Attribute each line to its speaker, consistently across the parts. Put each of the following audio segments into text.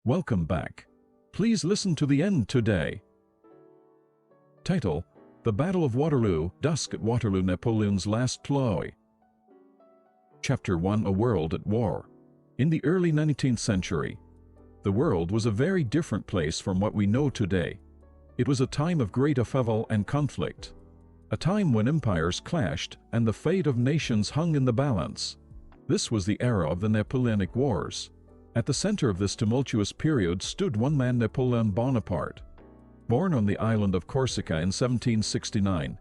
Speaker 1: Welcome back. Please listen to the end today. Title: The Battle of Waterloo, Dusk at Waterloo, Napoleon's last ploy. Chapter 1: A World at War. In the early 19th century, the world was a very different place from what we know today. It was a time of great upheaval and conflict, a time when empires clashed and the fate of nations hung in the balance. This was the era of the Napoleonic Wars. At the center of this tumultuous period stood one man, Napoleon Bonaparte. Born on the island of Corsica in 1769,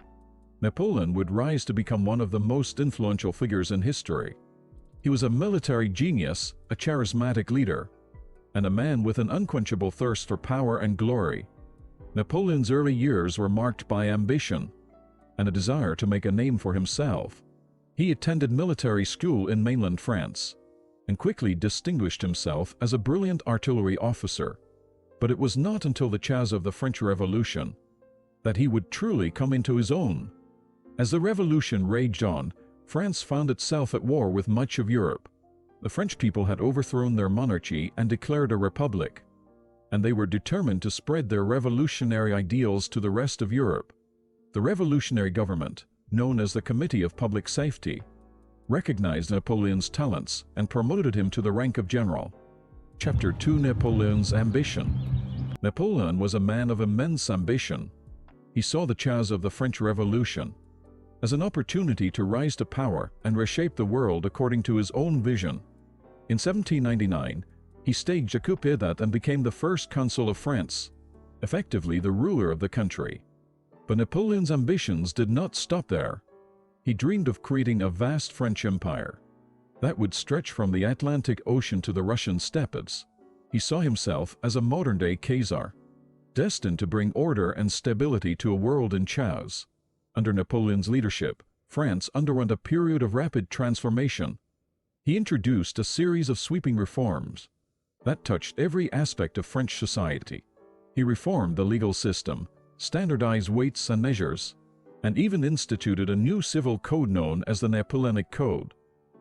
Speaker 1: Napoleon would rise to become one of the most influential figures in history. He was a military genius, a charismatic leader, and a man with an unquenchable thirst for power and glory. Napoleon's early years were marked by ambition and a desire to make a name for himself. He attended military school in mainland France and quickly distinguished himself as a brilliant artillery officer. But it was not until the chase of the French Revolution that he would truly come into his own. As the revolution raged on, France found itself at war with much of Europe. The French people had overthrown their monarchy and declared a republic, and they were determined to spread their revolutionary ideals to the rest of Europe. The revolutionary government, known as the Committee of Public Safety, recognized Napoleon's talents and promoted him to the rank of general. Chapter 2: Napoleon's Ambition. Napoleon was a man of immense ambition. He saw the chase of the French Revolution as an opportunity to rise to power and reshape the world according to his own vision. In 1799, he staged a coup d'etat and became the first consul of France, effectively the ruler of the country. But Napoleon's ambitions did not stop there. He dreamed of creating a vast French empire that would stretch from the Atlantic Ocean to the Russian steppes. He saw himself as a modern-day Caesar, destined to bring order and stability to a world in chaos. Under Napoleon's leadership, France underwent a period of rapid transformation. He introduced a series of sweeping reforms that touched every aspect of French society. He reformed the legal system, standardized weights and measures, and even instituted a new civil code known as the Napoleonic Code.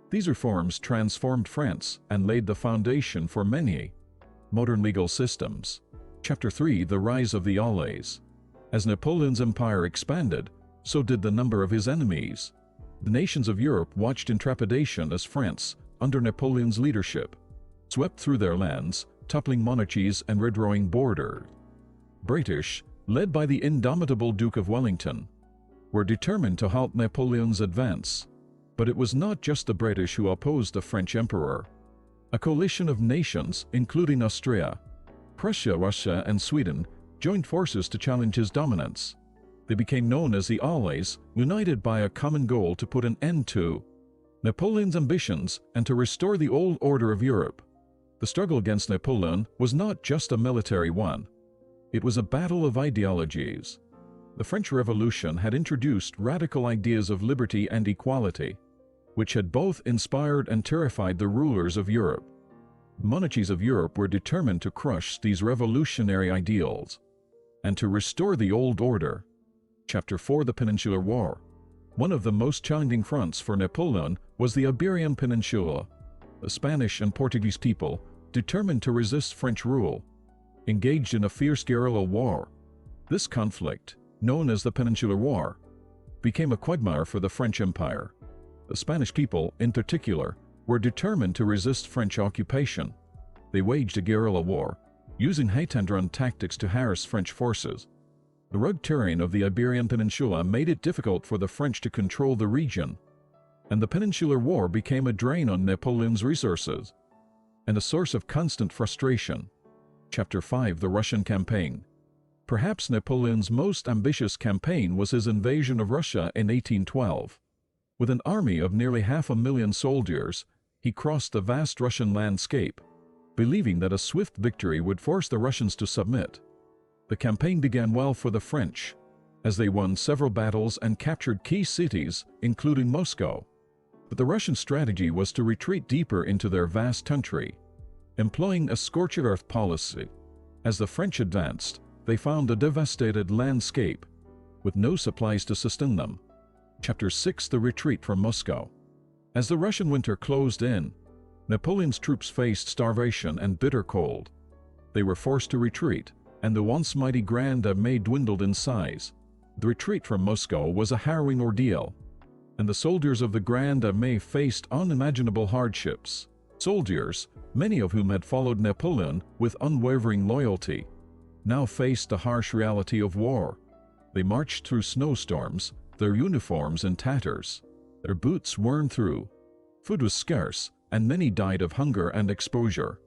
Speaker 1: These reforms transformed France and laid the foundation for many modern legal systems. Chapter 3: The Rise of the Allies. As Napoleon's empire expanded, so did the number of his enemies. The nations of Europe watched in trepidation as France, under Napoleon's leadership, swept through their lands, toppling monarchies and redrawing borders. British, led by the indomitable Duke of Wellington, were determined to halt Napoleon's advance. But it was not just the British who opposed the French emperor. A coalition of nations, including Austria, Prussia, Russia, and Sweden, joined forces to challenge his dominance. They became known as the Allies, united by a common goal to put an end to Napoleon's ambitions and to restore the old order of Europe. The struggle against Napoleon was not just a military one. It was a battle of ideologies. The French Revolution had introduced radical ideas of liberty and equality, which had both inspired and terrified the rulers of Europe. The monarchies of Europe were determined to crush these revolutionary ideals and to restore the old order. Chapter 4: The Peninsular War. One of the most challenging fronts for Napoleon was the Iberian Peninsula. The Spanish and Portuguese people, determined to resist French rule, engaged in a fierce guerrilla war. This conflict, known as the Peninsular War, became a quagmire for the French Empire. The Spanish people, in particular, were determined to resist French occupation. They waged a guerrilla war, using haute-endurance tactics to harass French forces. The rugged terrain of the Iberian Peninsula made it difficult for the French to control the region, and the Peninsular War became a drain on Napoleon's resources and a source of constant frustration. Chapter 5: The Russian Campaign. Perhaps Napoleon's most ambitious campaign was his invasion of Russia in 1812. With an army of nearly 500,000 soldiers, he crossed the vast Russian landscape, believing that a swift victory would force the Russians to submit. The campaign began well for the French, as they won several battles and captured key cities, including Moscow. But the Russian strategy was to retreat deeper into their vast country, employing a scorched-earth policy. As the French advanced, they found a devastated landscape, with no supplies to sustain them. Chapter 6: The Retreat from Moscow. As the Russian winter closed in, Napoleon's troops faced starvation and bitter cold. They were forced to retreat, and the once mighty Grand Army dwindled in size. The retreat from Moscow was a harrowing ordeal, and the soldiers of the Grand Army faced unimaginable hardships. Soldiers, many of whom had followed Napoleon with unwavering loyalty, now faced the harsh reality of war. They marched through snowstorms, their uniforms in tatters, their boots worn through. Food was scarce, and many died of hunger and exposure.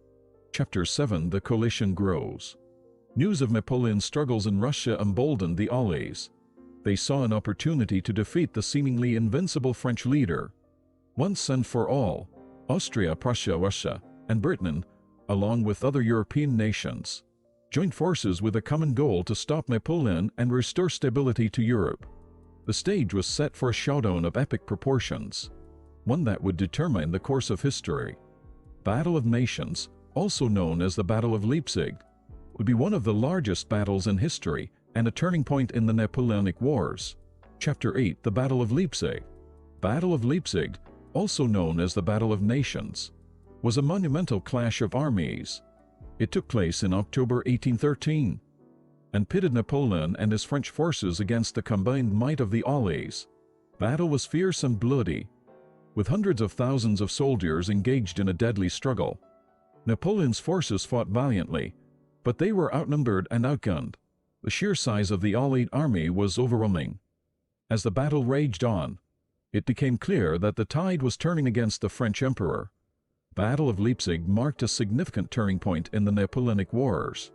Speaker 1: Chapter 7: The Coalition Grows. News of Napoleon's struggles in Russia emboldened the Allies. They saw an opportunity to defeat the seemingly invincible French leader. Once and for all, Austria, Prussia, Russia, and Britain, along with other European nations, joined forces with a common goal to stop Napoleon and restore stability to Europe. The stage was set for a showdown of epic proportions, one that would determine the course of history. Battle of Nations, also known as the Battle of Leipzig, would be one of the largest battles in history and a turning point in the Napoleonic Wars. Chapter 8: The Battle of Leipzig. Battle of Leipzig, also known as the Battle of Nations, was a monumental clash of armies. It took place in October 1813 and pitted Napoleon and his French forces against the combined might of the Allies. Battle was fierce and bloody, with hundreds of thousands of soldiers engaged in a deadly struggle. Napoleon's forces fought valiantly, but they were outnumbered and outgunned. The sheer size of the Allied army was overwhelming. As the battle raged on, it became clear that the tide was turning against the French Emperor. Battle of Leipzig marked a significant turning point in the Napoleonic Wars.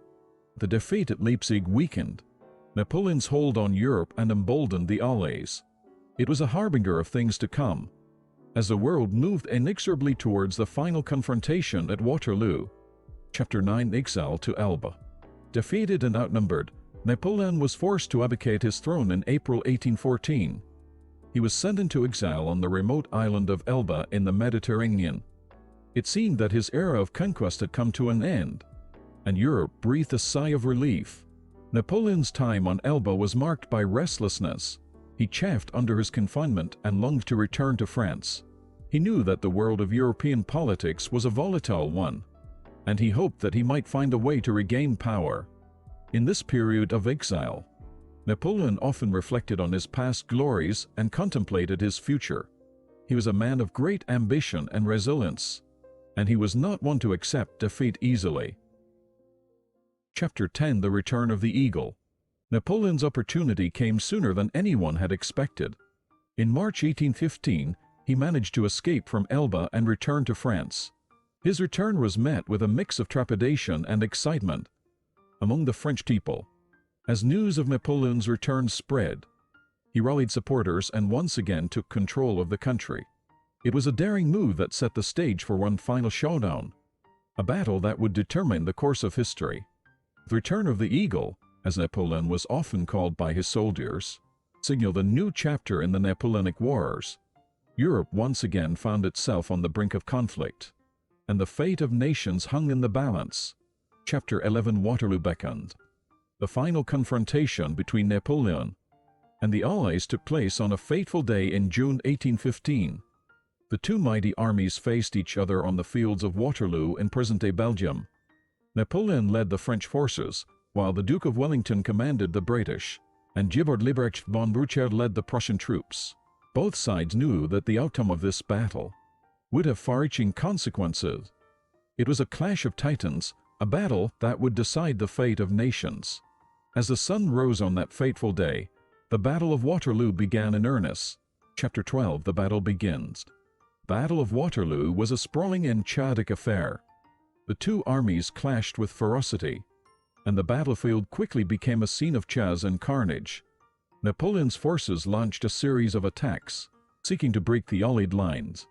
Speaker 1: The defeat at Leipzig weakened Napoleon's hold on Europe and emboldened the Allies. It was a harbinger of things to come, as the world moved inexorably towards the final confrontation at Waterloo. Chapter 9: Exile to Elba. Defeated and outnumbered, Napoleon was forced to abdicate his throne in April 1814. He was sent into exile on the remote island of Elba in the Mediterranean. It seemed that his era of conquest had come to an end, and Europe breathed a sigh of relief. Napoleon's time on Elba was marked by restlessness. He chafed under his confinement and longed to return to France. He knew that the world of European politics was a volatile one, and he hoped that he might find a way to regain power. In this period of exile, Napoleon often reflected on his past glories and contemplated his future. He was a man of great ambition and resilience, and he was not one to accept defeat easily. Chapter 10: The Return of the Eagle. Napoleon's opportunity came sooner than anyone had expected. In March 1815, he managed to escape from Elba and return to France. His return was met with a mix of trepidation and excitement among the French people. As news of Napoleon's return spread, he rallied supporters and once again took control of the country. It was a daring move that set the stage for one final showdown, a battle that would determine the course of history. The Return of the Eagle, as Napoleon was often called by his soldiers, signaled a new chapter in the Napoleonic Wars. Europe once again found itself on the brink of conflict, and the fate of nations hung in the balance. Chapter 11: Waterloo beckoned. The final confrontation between Napoleon and the Allies took place on a fateful day in June 1815. The two mighty armies faced each other on the fields of Waterloo in present-day Belgium. Napoleon led the French forces, while the Duke of Wellington commanded the British, and Gilbert Liebrecht von Blücher led the Prussian troops. Both sides knew that the outcome of this battle would have far-reaching consequences. It was a clash of titans, a battle that would decide the fate of nations. As the sun rose on that fateful day, the Battle of Waterloo began in earnest. Chapter 12: The Battle Begins. Battle of Waterloo was a sprawling and chaotic affair. The two armies clashed with ferocity, and the battlefield quickly became a scene of chaos and carnage. Napoleon's forces launched a series of attacks, seeking to break the Allied lines.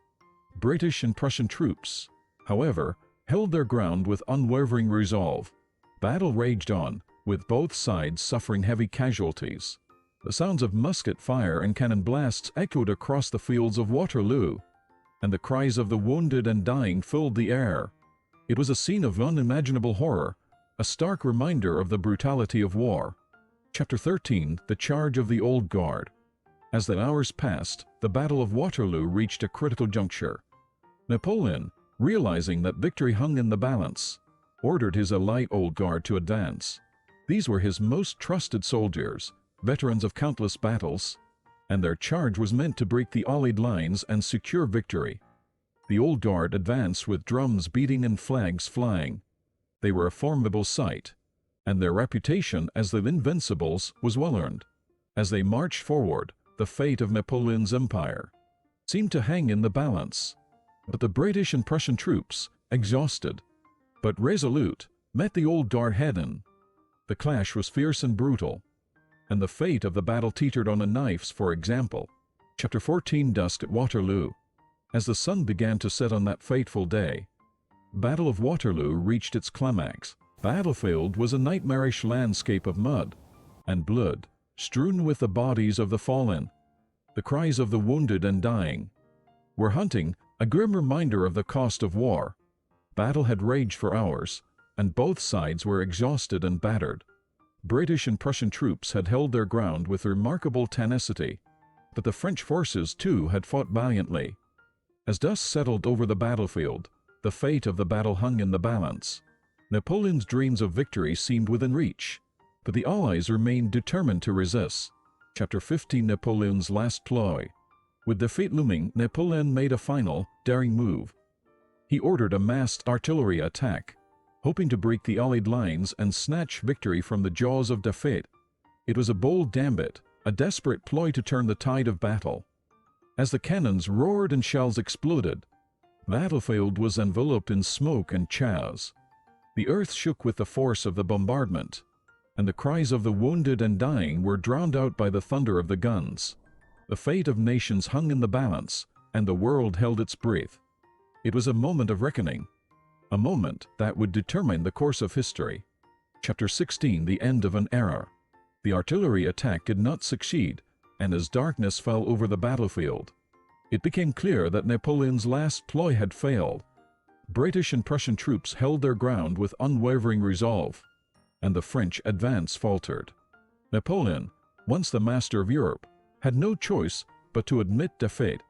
Speaker 1: British and Prussian troops, however, held their ground with unwavering resolve. Battle raged on, with both sides suffering heavy casualties. The sounds of musket fire and cannon blasts echoed across the fields of Waterloo, and the cries of the wounded and dying filled the air. It was a scene of unimaginable horror, a stark reminder of the brutality of war. Chapter 13: The Charge of the Old Guard. As the hours passed, the Battle of Waterloo reached a critical juncture. Napoleon, realizing that victory hung in the balance, ordered his elite old guard to advance. These were his most trusted soldiers, veterans of countless battles, and their charge was meant to break the Allied lines and secure victory. The old guard advanced with drums beating and flags flying. They were a formidable sight, and their reputation as the Invincibles was well earned. As they marched forward, the fate of Napoleon's empire seemed to hang in the balance. But the British and Prussian troops, exhausted but resolute, met the old guard head-on. The clash was fierce and brutal, and the fate of the battle teetered on a knife's, for example. Chapter 14, Dusk at Waterloo. As the sun began to set on that fateful day, Battle of Waterloo reached its climax. Battlefield was a nightmarish landscape of mud and blood, strewn with the bodies of the fallen. The cries of the wounded and dying were haunting, a grim reminder of the cost of war. Battle had raged for hours, and both sides were exhausted and battered. British and Prussian troops had held their ground with remarkable tenacity, but the French forces too had fought valiantly. As dusk settled over the battlefield, the fate of the battle hung in the balance. Napoleon's dreams of victory seemed within reach, but the Allies remained determined to resist. Chapter 15, Napoleon's last ploy. With defeat looming, Napoleon made a final, daring move. He ordered a massed artillery attack, hoping to break the Allied lines and snatch victory from the jaws of defeat. It was a bold gambit, a desperate ploy to turn the tide of battle. As the cannons roared and shells exploded, the battlefield was enveloped in smoke and chaos. The earth shook with the force of the bombardment, and the cries of the wounded and dying were drowned out by the thunder of the guns. The fate of nations hung in the balance, and the world held its breath. It was a moment of reckoning, a moment that would determine the course of history. Chapter 16, The End of an Era. The artillery attack did not succeed, and as darkness fell over the battlefield, it became clear that Napoleon's last ploy had failed. British and Prussian troops held their ground with unwavering resolve, and the French advance faltered. Napoleon, once the master of Europe, had no choice but to admit defeat.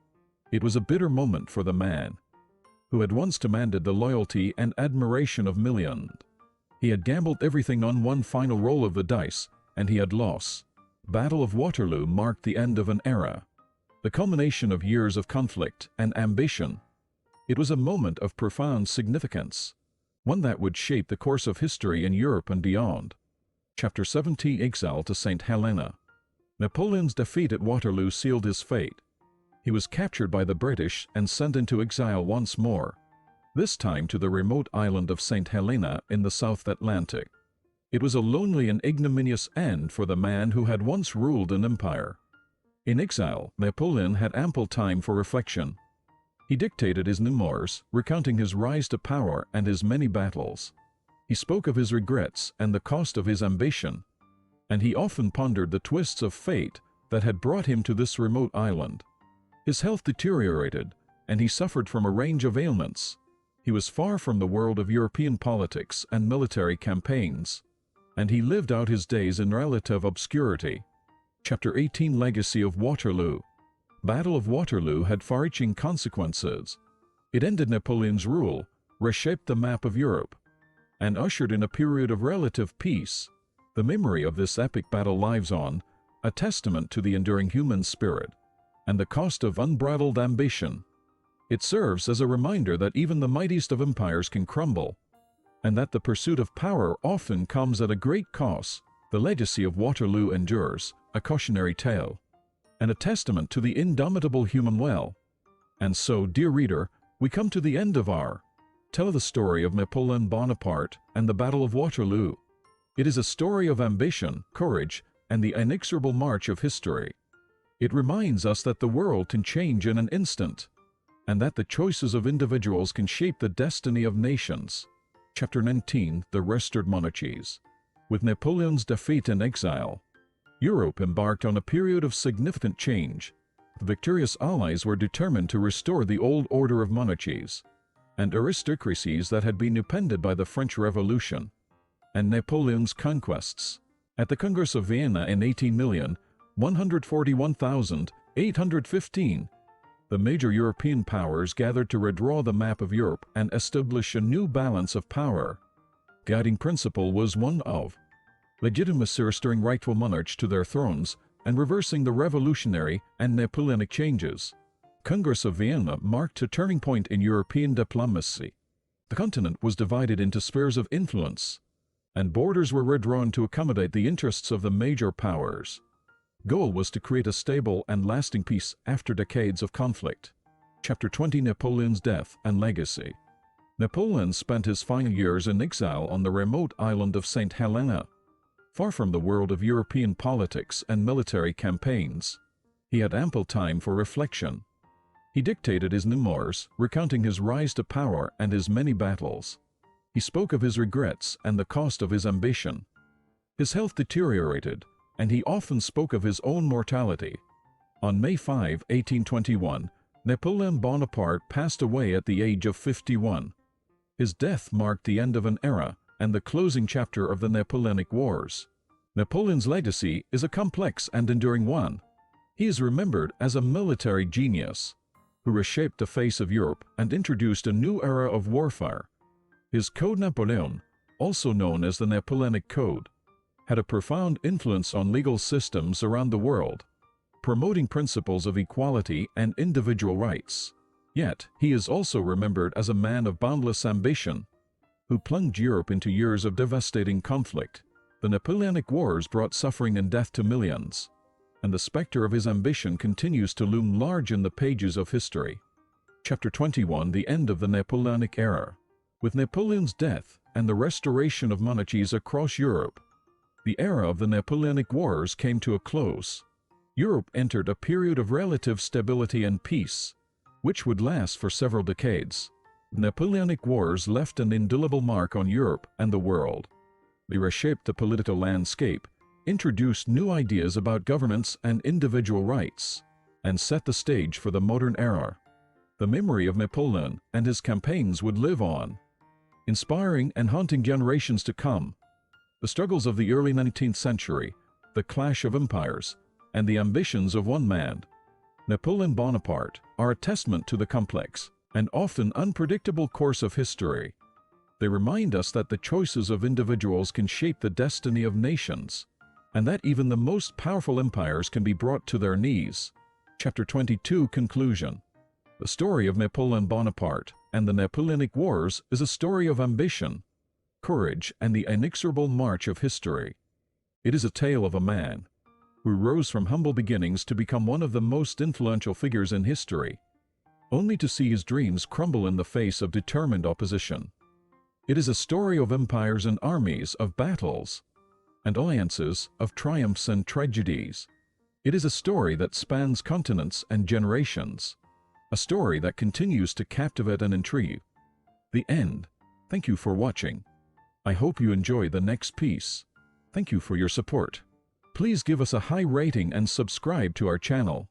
Speaker 1: It was a bitter moment for the man who had once commanded the loyalty and admiration of millions. He had gambled everything on one final roll of the dice, and he had lost. Battle of Waterloo marked the end of an era, the culmination of years of conflict and ambition. It was a moment of profound significance, one that would shape the course of history in Europe and beyond. Chapter 17, Exile to St. Helena. Napoleon's defeat at Waterloo sealed his fate. He was captured by the British and sent into exile once more, this time to the remote island of St. Helena in the South Atlantic. It was a lonely and ignominious end for the man who had once ruled an empire. In exile, Napoleon had ample time for reflection. He dictated his memoirs, recounting his rise to power and his many battles. He spoke of his regrets and the cost of his ambition, and he often pondered the twists of fate that had brought him to this remote island. His health deteriorated, and he suffered from a range of ailments. He was far from the world of European politics and military campaigns, and he lived out his days in relative obscurity. Chapter 18, Legacy of Waterloo. Battle of Waterloo had far-reaching consequences. It ended Napoleon's rule, reshaped the map of Europe, and ushered in a period of relative peace. The memory of this epic battle lives on, a testament to the enduring human spirit and the cost of unbridled ambition. It serves as a reminder that even the mightiest of empires can crumble, and that the pursuit of power often comes at a great cost. The legacy of Waterloo endures, a cautionary tale, and a testament to the indomitable human will. And so, dear reader, we come to the end of our tell the story of Napoleon Bonaparte and the Battle of Waterloo. It is a story of ambition, courage, and the inexorable march of history. It reminds us that the world can change in an instant, and that the choices of individuals can shape the destiny of nations. Chapter 19, The Restored Monarchies. With Napoleon's defeat and exile, Europe embarked on a period of significant change. The victorious Allies were determined to restore the old order of monarchies and aristocracies that had been upended by the French Revolution and Napoleon's conquests. At the Congress of Vienna in 1841,815, the major European powers gathered to redraw the map of Europe and establish a new balance of power. guiding principle was one of legitimacy, restoring rightful monarchs to their thrones and reversing the revolutionary and Napoleonic changes. Congress of Vienna marked a turning point in European diplomacy. The continent was divided into spheres of influence, and borders were redrawn to accommodate the interests of the major powers. Goal was to create a stable and lasting peace after decades of conflict. Chapter 20: Napoleon's Death and Legacy. Napoleon spent his final years in exile on the remote island of St. Helena. Far from the world of European politics and military campaigns, he had ample time for reflection. He dictated his memoirs, recounting his rise to power and his many battles. He spoke of his regrets and the cost of his ambition. His health deteriorated, and he often spoke of his own mortality. On May 5, 1821, Napoleon Bonaparte passed away at the age of 51. His death marked the end of an era and the closing chapter of the Napoleonic Wars. Napoleon's legacy is a complex and enduring one. He is remembered as a military genius who reshaped the face of Europe and introduced a new era of warfare. His Code Napoleon, also known as the Napoleonic Code, had a profound influence on legal systems around the world, promoting principles of equality and individual rights. Yet, he is also remembered as a man of boundless ambition, who plunged Europe into years of devastating conflict. The Napoleonic Wars brought suffering and death to millions, and the specter of his ambition continues to loom large in the pages of history. Chapter 21: The End of the Napoleonic Era. With Napoleon's death and the restoration of monarchies across Europe, the era of the Napoleonic Wars came to a close. Europe entered a period of relative stability and peace, which would last for several decades. The Napoleonic Wars left an indelible mark on Europe and the world. They reshaped the political landscape, introduced new ideas about governance and individual rights, and set the stage for the modern era. The memory of Napoleon and his campaigns would live on, inspiring and haunting generations to come. The struggles of the early 19th century, the clash of empires, and the ambitions of one man, Napoleon Bonaparte, are a testament to the complex and often unpredictable course of history. They remind us that the choices of individuals can shape the destiny of nations, and that even the most powerful empires can be brought to their knees. Chapter 22: Conclusion. The story of Napoleon Bonaparte and the Napoleonic Wars is a story of ambition, courage, and the inexorable march of history. It is a tale of a man who rose from humble beginnings to become one of the most influential figures in history, only to see his dreams crumble in the face of determined opposition. It is a story of empires and armies, of battles and alliances, of triumphs and tragedies. It is a story that spans continents and generations, a story that continues to captivate and intrigue. The end. Thank you for watching. I hope you enjoy the next piece. Thank you for your support. Please give us a high rating and subscribe to our channel.